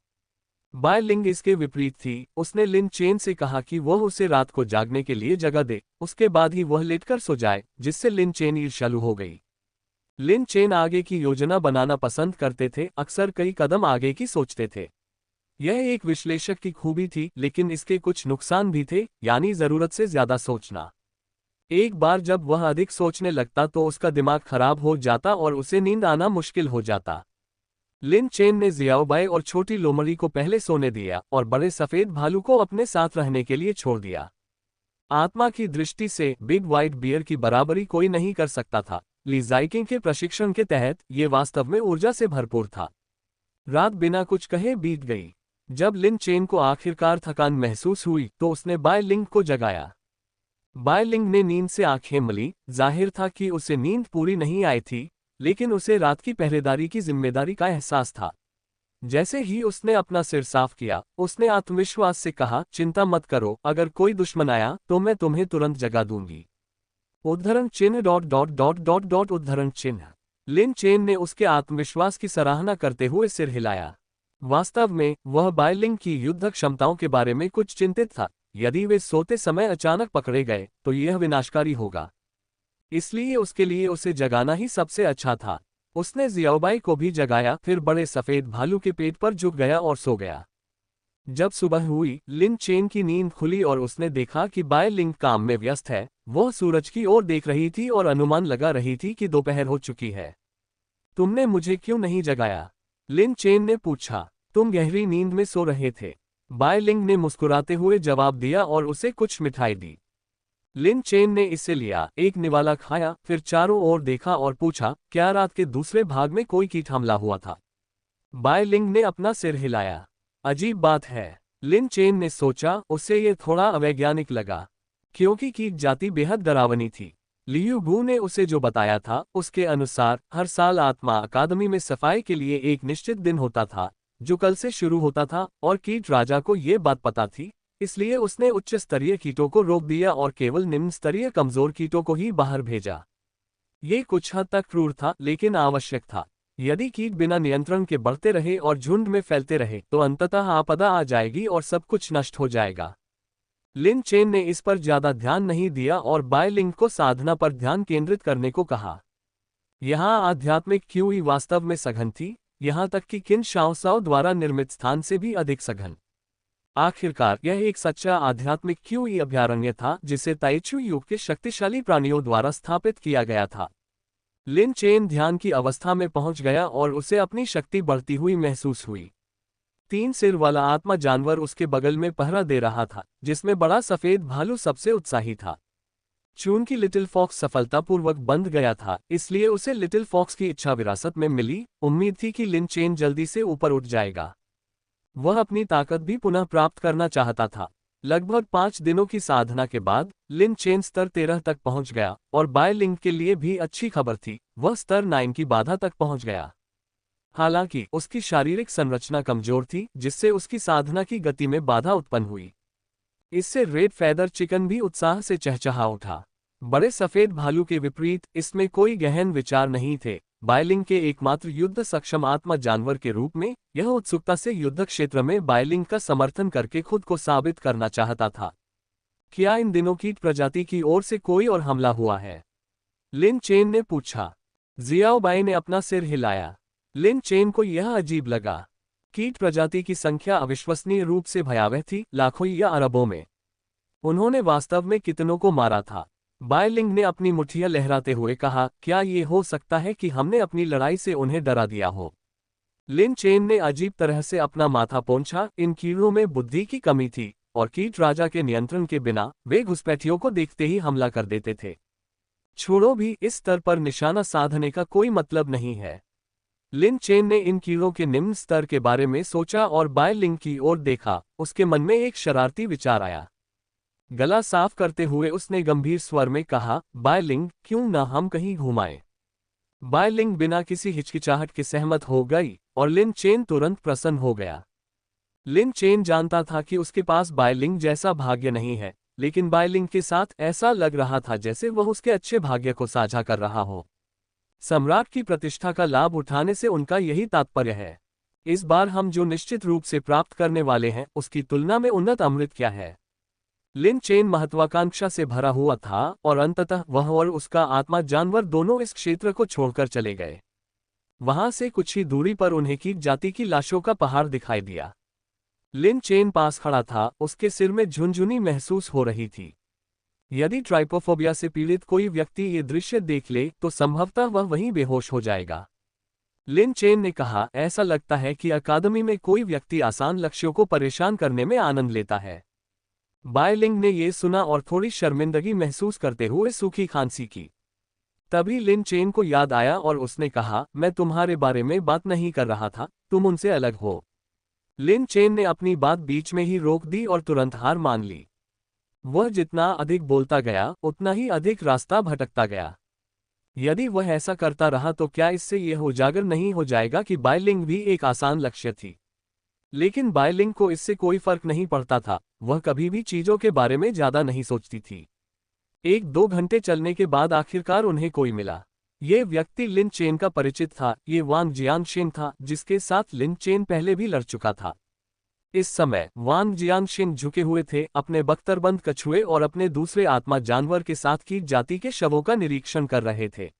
बायलिंग इसके विपरीत थी। उसने लिन चेन से कहा कि वह उसे रात को जागने के लिए जगह दे, उसके बाद ही वह लेटकर सो जाए, जिससे लिन चेन ईर्ष्यालु हो गई। लिन चेन आगे की योजना बनाना पसंद करते थे, अक्सर कई कदम आगे की सोचते थे। यह एक विश्लेषक की खूबी थी, लेकिन इसके कुछ नुकसान भी थे, यानी जरूरत से ज्यादा सोचना। एक बार जब वह अधिक सोचने लगता तो उसका दिमाग खराब हो जाता और उसे नींद आना मुश्किल हो जाता। लिन चेन ने जियाओबाई और छोटी लोमड़ी को पहले सोने दिया और बड़े सफेद भालू को अपने साथ रहने के लिए छोड़ दिया। आत्मा की दृष्टि से बिग व्हाइट बियर की बराबरी कोई नहीं कर सकता था। ली जाइकिंग के प्रशिक्षण के तहत ये वास्तव में ऊर्जा से भरपूर था। रात बिना कुछ कहे बीत गई। जब लिन चेन को आखिरकार थकान महसूस हुई तो उसने बायलिंग को जगाया। बायलिंग ने नींद से आंखें मली। जाहिर था कि उसे नींद पूरी नहीं आई थी, लेकिन उसे रात की पहरेदारी की जिम्मेदारी का एहसास था। जैसे ही उसने अपना सिर साफ किया, उसने आत्मविश्वास से कहा, चिंता मत करो, अगर कोई दुश्मन आया तो मैं तुम्हें तुरंत जगा दूंगी। उद्धरण चिन्ह dot dot dot dot dot उद्धरण चिन्ह। लिन चेन ने उसके आत्मविश्वास की सराहना करते हुए सिर हिलाया। वास्तव में वह बाय लिंग की युद्ध क्षमताओं के बारे में कुछ चिंतित था। यदि वे सोते समय अचानक पकड़े गए तो यह विनाशकारी होगा, इसलिए उसके लिए उसे जगाना ही सबसे अच्छा था। उसने जियाओबाई को भी जगाया, फिर बड़े सफेद भालू के पेट पर झुक गया और सो गया। जब सुबह हुई, लिन चेन की नींद खुली और उसने देखा कि बाय लिंग काम में व्यस्त है। वह सूरज की ओर देख रही थी और अनुमान लगा रही थी कि दोपहर हो चुकी है। तुमने मुझे क्यों नहीं जगाया? लिन चेन ने पूछा। तुम गहरी नींद में सो रहे थे, बाय लिंग ने मुस्कुराते हुए जवाब दिया और उसे कुछ मिठाई दी। लिन चेन ने इसे लिया, एक निवाला खाया, फिर चारों ओर देखा और पूछा, क्या रात के दूसरे भाग में कोई कीट हमला हुआ था? बाय लिंग ने अपना सिर हिलाया। अजीब बात है, लिन चेन ने सोचा। उसे ये थोड़ा अवैज्ञानिक लगा, क्योंकि कीट जाति बेहद डरावनी थी। लियू बू ने उसे जो बताया था, उसके अनुसार हर साल आत्मा अकादमी में सफाई के लिए एक निश्चित दिन होता था, जो कल से शुरू होता था, और कीट राजा को ये बात पता थी, इसलिए उसने उच्च स्तरीय कीटों को रोक दिया और केवल निम्न स्तरीय कमजोर कीटों को ही बाहर भेजा। ये कुछ हद तक क्रूर था, लेकिन आवश्यक था। यदि कीट बिना नियंत्रण के बढ़ते रहे और झुंड में फैलते रहे तो अंततः आपदा आ जाएगी और सब कुछ नष्ट हो जाएगा। लिन चेन ने इस पर ज्यादा ध्यान नहीं दिया और बाय लिंग को साधना पर ध्यान केंद्रित करने को कहा। यहाँ आध्यात्मिक क्यूई वास्तव में सघन थी, यहाँ तक कि किन शाओसाओ द्वारा निर्मित स्थान से भी अधिक सघन। आखिरकार यह एक सच्चा आध्यात्मिक क्यूई अभयारण्य था, जिसे ताइचू युग के शक्तिशाली प्राणियों द्वारा स्थापित किया गया था। लिन चेन ध्यान की अवस्था में पहुंच गया और उसे अपनी शक्ति बढ़ती हुई महसूस हुई। 3 सिर वाला आत्मा जानवर उसके बगल में पहरा दे रहा था, जिसमें बड़ा सफेद भालू सबसे उत्साही था। चूंकि लिटिल फॉक्स सफलतापूर्वक बंध गया था, इसलिए उसे लिटिल फॉक्स की इच्छा विरासत में मिली। उम्मीद थी कि लिन चेन जल्दी से ऊपर उठ जाएगा। वह अपनी ताकत भी पुनः प्राप्त करना चाहता था। लगभग 5 दिनों की साधना के बाद लिन चेन स्तर 13 तक पहुंच गया, और बाय लिंग के लिए भी अच्छी खबर थी, वह स्तर 9 की बाधा तक पहुंच गया। हालांकि उसकी शारीरिक संरचना कमजोर थी, जिससे उसकी साधना की गति में बाधा उत्पन्न हुई। इससे रेड फेदर चिकन भी उत्साह से चहचहा उठा। बड़े सफेद भालू के विपरीत इसमें कोई गहन विचार नहीं थे। बायलिंग के एकमात्र युद्ध सक्षम आत्मा जानवर के रूप में यह उत्सुकता से युद्ध क्षेत्र में बायलिंग का समर्थन करके खुद को साबित करना चाहता था। क्या इन दिनों कीट प्रजाति की ओर से कोई और हमला हुआ है? लिन चेन ने पूछा। जियाओबाई ने अपना सिर हिलाया। लिन चेन को यह अजीब लगा। कीट प्रजाति की संख्या अविश्वसनीय रूप से भयावह थी, लाखों या अरबों में। उन्होंने वास्तव में कितनों को मारा था? बाय लिंग ने अपनी मुठ्ठियां लहराते हुए कहा, क्या ये हो सकता है कि हमने अपनी लड़ाई से उन्हें डरा दिया हो? लिन चेन ने अजीब तरह से अपना माथा पोंछा। इन कीड़ों में बुद्धि की कमी थी, और कीट राजा के नियंत्रण के बिना वे घुसपैठियों को देखते ही हमला कर देते थे। छोड़ो भी, इस स्तर पर निशाना साधने का कोई मतलब नहीं है। लिन चेन ने इन कीड़ों के निम्न स्तर के बारे में सोचा और बाय लिंग की ओर देखा। उसके मन में एक शरारती विचार आया। गला साफ करते हुए उसने गंभीर स्वर में कहा, बाय लिंग, क्यों न हम कहीं घुमाएं? बाय लिंग बिना किसी हिचकिचाहट के सहमत हो गई, और लिन चेन तुरंत प्रसन्न हो गया। लिन चेन जानता था कि उसके पास बाय लिंग जैसा भाग्य नहीं है, लेकिन बाय लिंग के साथ ऐसा लग रहा था जैसे वह उसके अच्छे भाग्य को साझा कर रहा हो। सम्राट की प्रतिष्ठा का लाभ उठाने से उनका यही तात्पर्य है। इस बार हम जो निश्चित रूप से प्राप्त करने वाले हैं, उसकी तुलना में उन्नत अमृत क्या है? लिन चेन महत्वाकांक्षा से भरा हुआ था, और अंततः वह और उसका आत्मा जानवर दोनों इस क्षेत्र को छोड़कर चले गए। वहां से कुछ ही दूरी पर उन्हें कीट जाति की लाशों का पहाड़ दिखाई दिया। लिन चेन पास खड़ा था, उसके सिर में झुनझुनी महसूस हो रही थी। यदि ट्राइपोफोबिया से पीड़ित कोई व्यक्ति ये दृश्य देख ले तो संभवतः वह वहीं बेहोश हो जाएगा। लिन चेन ने कहा, ऐसा लगता है कि अकादमी में कोई व्यक्ति आसान लक्ष्यों को परेशान करने में आनंद लेता है। बाय लिंग ने यह सुना और थोड़ी शर्मिंदगी महसूस करते हुए सूखी खांसी की। तभी लिन चेन को याद आया और उसने कहा, मैं तुम्हारे बारे में बात नहीं कर रहा था, तुम उनसे अलग हो। लिन चेन ने अपनी बात बीच में ही रोक दी और तुरंत हार मान ली। वह जितना अधिक बोलता गया, उतना ही अधिक रास्ता भटकता गया। यदि वह ऐसा करता रहा तो क्या इससे यह उजागर नहीं हो जाएगा कि बाइलिंग भी एक आसान लक्ष्य थी। लेकिन बाइलिंग को इससे कोई फर्क नहीं पड़ता था, वह कभी भी चीजों के बारे में ज्यादा नहीं सोचती थी। 1-2 घंटे चलने के बाद आखिरकार उन्हें कोई मिला। ये व्यक्ति लिन चेन का परिचित था, ये वांग जियांगशेन था जिसके साथ लिन चेन पहले भी लड़ चुका था। इस समय वांग जियांगशेन झुके हुए थे, अपने बख्तरबंद कछुए और अपने दूसरे आत्मा जानवर के साथ कीट जाति के शवों का निरीक्षण कर रहे थे।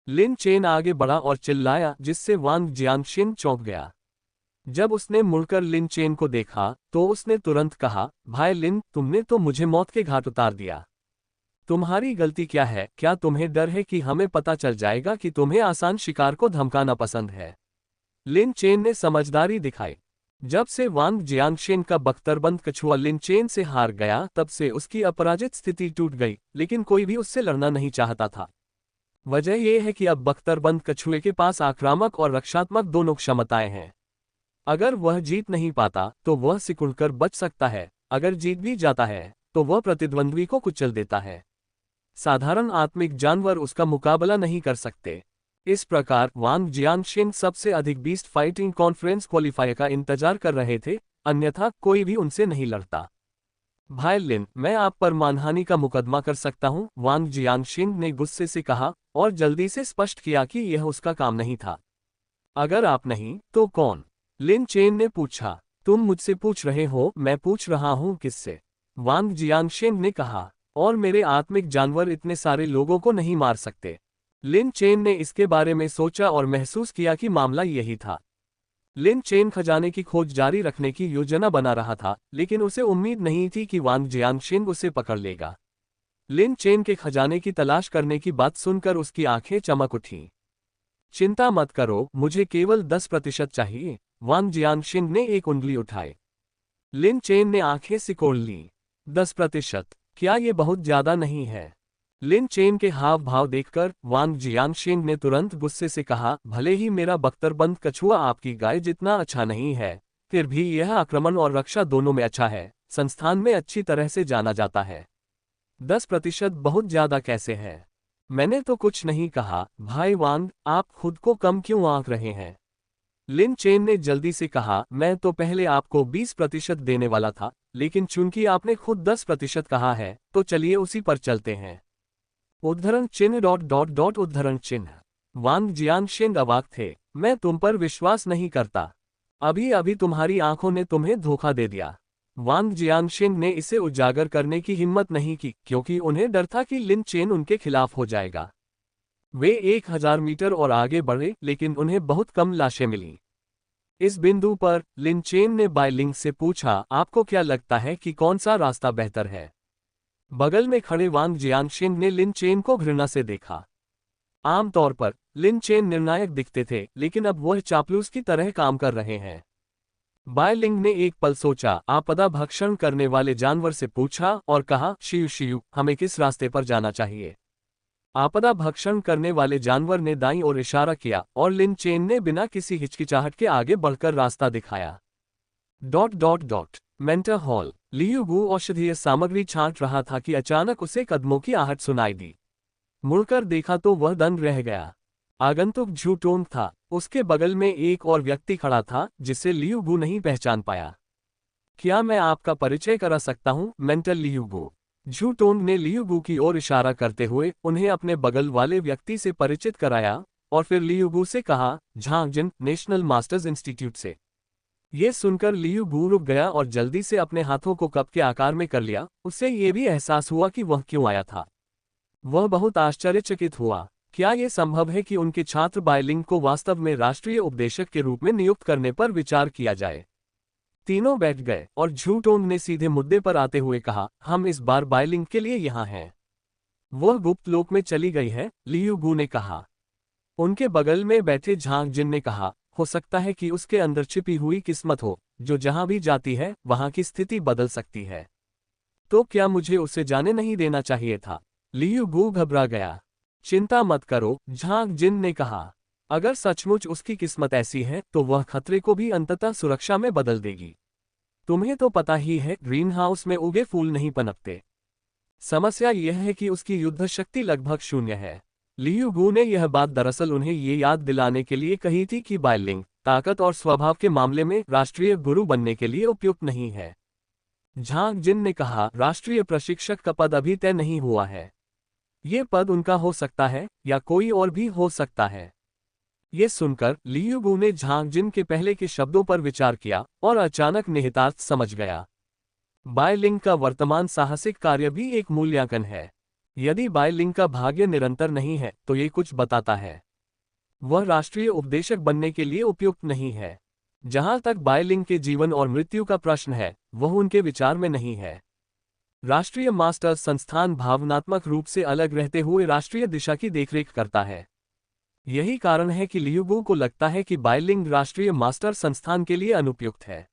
लिन चेन आगे बढ़ा और चिल्लाया, जिससे वांग जियांगशेन चौंक गया। जब उसने मुड़कर लिन चेन को देखा तो उसने तुरंत कहा, भाई लिन, तुमने तो मुझे मौत के घाट उतार दिया। तुम्हारी गलती क्या है? क्या तुम्हें डर है कि हमें पता चल जाएगा कि तुम्हें आसान शिकार को धमकाना पसंद है? लिन चेन ने समझदारी दिखाई। जब से वांग जियांगशेन का बख्तरबंद कछुआ लिन चेन से हार गया तब से उसकी अपराजित स्थिति टूट गई, लेकिन कोई भी उससे लड़ना नहीं चाहता था। वजह यह है कि अब बख्तरबंद कछुए के पास आक्रामक और रक्षात्मक दोनों क्षमताएं हैं। अगर वह जीत नहीं पाता तो वह सिकुड़कर बच सकता है, अगर जीत भी जाता है तो वह प्रतिद्वंद्वी को कुचल देता है। साधारण आत्मिक जानवर उसका मुकाबला नहीं कर सकते। इस प्रकार वांग जियांगशेन सबसे अधिक बीस्ट फाइटिंग कॉन्फ्रेंस क्वालिफायर का इंतजार कर रहे थे, अन्यथा कोई भी उनसे नहीं लड़ता। भाई लिन, मैं आप पर मानहानि का मुकदमा कर सकता हूं, वांग जियांगशेन ने गुस्से से कहा और जल्दी से स्पष्ट किया कि यह उसका काम नहीं था। अगर आप नहीं तो कौन? लिन चेन ने पूछा। तुम मुझसे पूछ रहे हो, मैं पूछ रहा हूं किससे? वांग जियांगशेन ने कहा। और मेरे आत्मिक जानवर इतने सारे लोगों को नहीं मार सकते। लिन चेन ने इसके बारे में सोचा और महसूस किया कि मामला यही था। लिन चेन खजाने की खोज जारी रखने की योजना बना रहा था, लेकिन उसे उम्मीद नहीं थी कि वांग जियांगशेन उसे पकड़ लेगा। लिन चेन के खजाने की तलाश करने की बात सुनकर उसकी आंखें चमक उठीं। चिंता मत करो, मुझे केवल 10% चाहिए। वांग जियांगशेन ने एक उंगली उठाई। लिन चेन ने आंखें सिकोड़ लीं। 10%? क्या ये बहुत ज्यादा नहीं है? लिन चेन के हाव भाव देखकर वांग जियांगशेन ने तुरंत गुस्से से कहा, भले ही मेरा बख्तरबंद कछुआ आपकी गाय जितना अच्छा नहीं है, फिर भी यह आक्रमण और रक्षा दोनों में अच्छा है, संस्थान में अच्छी तरह से जाना जाता है। 10% बहुत ज्यादा कैसे है? मैंने तो कुछ नहीं कहा। भाई वांग, आप खुद को कम क्यों आंक रहे हैं? लिन चेन ने जल्दी से कहा, मैं तो पहले आपको 20% देने वाला था, लेकिन चूंकि आपने खुद 10% कहा है तो चलिए उसी पर चलते हैं। उद्धरण चिन्ह ... उद्धरण चिन्ह। वांग जियांगशेन अवाक थे। मैं तुम पर विश्वास नहीं करता। अभी अभी तुम्हारी आंखों ने तुम्हें धोखा दे दिया। वांग जियांगशेन ने इसे उजागर करने की हिम्मत नहीं की, क्योंकि उन्हें डर था कि लिन चेन उनके खिलाफ हो जाएगा। वे 1000 मीटर और आगे बढ़े, लेकिन उन्हें बहुत कम लाशें मिलीं। इस बिंदु पर लिन चेन ने बाइलिंग से पूछा, आपको क्या लगता है कि कौन सा रास्ता बेहतर है? बगल में खड़े वांग जियांगशेन ने लिन चेन को घृणा से देखा। आमतौर पर लिन चेन निर्णायक दिखते थे, लेकिन अब वह चापलूस की तरह काम कर रहे हैं। बाइलिंग ने एक पल सोचा, आपदा भक्षण करने वाले जानवर से पूछा और कहा, शियू शियू, हमें किस रास्ते पर जाना चाहिए? आपदा भक्षण करने वाले जानवर ने दाईं ओर इशारा किया और लिन चेन ने बिना किसी हिचकिचाहट के आगे बढ़कर रास्ता दिखाया। ... मेंटर हॉल। लियू गू औषधीय सामग्री छांट रहा था कि अचानक उसे कदमों की आहट सुनाई दी। मुड़कर देखा तो वह दंग रह गया। आगंतुक झू टोंग था। उसके बगल में एक और व्यक्ति खड़ा था जिसे लियू गू नहीं पहचान पाया। क्या मैं आपका परिचय करा सकता हूं, मेंटर लियू गू? झू टोंग ने लियू गू की ओर इशारा करते हुए उन्हें अपने बगल वाले व्यक्ति से परिचित कराया और फिर लियू गू से कहा, झांग जिन, नेशनल मास्टर्स इंस्टीट्यूट से। ये सुनकर लियू गू रुक गया और जल्दी से अपने हाथों को कप के आकार में कर लिया। उससे ये भी एहसास हुआ कि वह क्यों आया था। वह बहुत आश्चर्यचकित हुआ। क्या यह संभव है कि उनके छात्र बाइलिंग को वास्तव में राष्ट्रीय उपदेशक के रूप में नियुक्त करने पर विचार किया जाए? तीनों बैठ गए और झू टोंग ने सीधे मुद्दे पर आते हुए कहा, हम इस बार बाइलिंग के लिए यहाँ हैं। वह गुप्त लोक में चली गई है, लियू गू ने कहा। उनके बगल में बैठे झांग जिन ने कहा, हो सकता है कि उसके अंदर छिपी हुई किस्मत हो, जो जहां भी जाती है वहां की स्थिति बदल सकती है। तो क्या मुझे उसे जाने नहीं देना चाहिए था? लियू गू घबरा गया। चिंता मत करो, झांग जिन ने कहा। अगर सचमुच उसकी किस्मत ऐसी है तो वह खतरे को भी अंततः सुरक्षा में बदल देगी। तुम्हें तो पता ही है, ग्रीन हाउस में उगे फूल नहीं पनपते। समस्या यह है कि उसकी युद्ध शक्ति लगभग शून्य है। लियू गू ने यह बात दरअसल उन्हें ये याद दिलाने के लिए कही थी कि बाइलिंग ताकत और स्वभाव के मामले में राष्ट्रीय गुरु बनने के लिए उपयुक्त नहीं है। झांग जिन ने कहा, राष्ट्रीय प्रशिक्षक का पद अभी तय नहीं हुआ है। ये पद उनका हो सकता है या कोई और भी हो सकता है। ये सुनकर लियू गू ने झांग जिन के पहले के शब्दों पर विचार किया और अचानक निहितार्थ समझ गया। बाइलिंग का वर्तमान साहसिक कार्य भी एक मूल्यांकन है। यदि बाइलिंग का भाग्य निरंतर नहीं है तो ये कुछ बताता है वह राष्ट्रीय उपदेशक बनने के लिए उपयुक्त नहीं है। जहां तक बाइलिंग के जीवन और मृत्यु का प्रश्न है, वह उनके विचार में नहीं है। राष्ट्रीय मास्टर संस्थान भावनात्मक रूप से अलग रहते हुए राष्ट्रीय दिशा की देखरेख करता है। यही कारण है कि लियुगू को लगता है कि बाइलिंग राष्ट्रीय मास्टर संस्थान के लिए अनुपयुक्त है।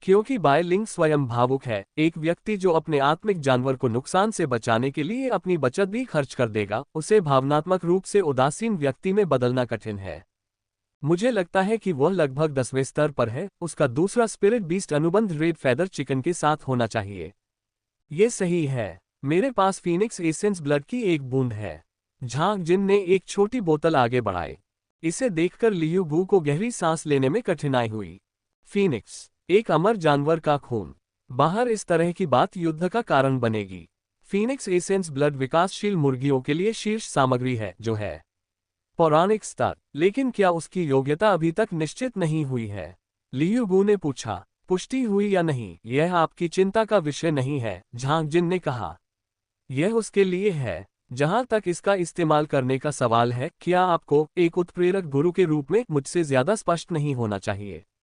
क्योंकि बाइलिंग स्वयं भावुक है, एक व्यक्ति जो अपने आत्मिक जानवर को नुकसान से बचाने के लिए अपनी बचत भी खर्च कर देगा, उसे भावनात्मक रूप से उदासीन व्यक्ति में बदलना कठिन है। मुझे लगता है कि वह लगभग 10वें स्तर पर है। उसका दूसरा स्पिरिट बीस्ट अनुबंध रेड फेदर चिकन के साथ होना चाहिए। ये सही है। मेरे पास फीनिक्स एसेंस ब्लड की एक बूंद है। झांग जिन ने एक छोटी बोतल आगे बढ़ाई। इसे देखकर लियू गू को गहरी सांस लेने में कठिनाई हुई। फीनिक्स, एक अमर जानवर का खून। बाहर इस तरह की बात युद्ध का कारण बनेगी। फीनिक्स एसेंस ब्लड विकासशील मुर्गियों के लिए शीर्ष सामग्री है, जो है पौराणिक स्तर, लेकिन क्या उसकी योग्यता अभी तक निश्चित नहीं हुई है? लियू गू ने पूछा। पुष्टि हुई या नहीं, यह आपकी चिंता का विषय नहीं है, झांग जिन ने कहा। यह उसके लिए है। जहां तक इसका इस्तेमाल करने का सवाल है, क्या आपको एक उत्प्रेरक गुरु के रूप में मुझसे ज्यादा स्पष्ट नहीं होना चाहिए?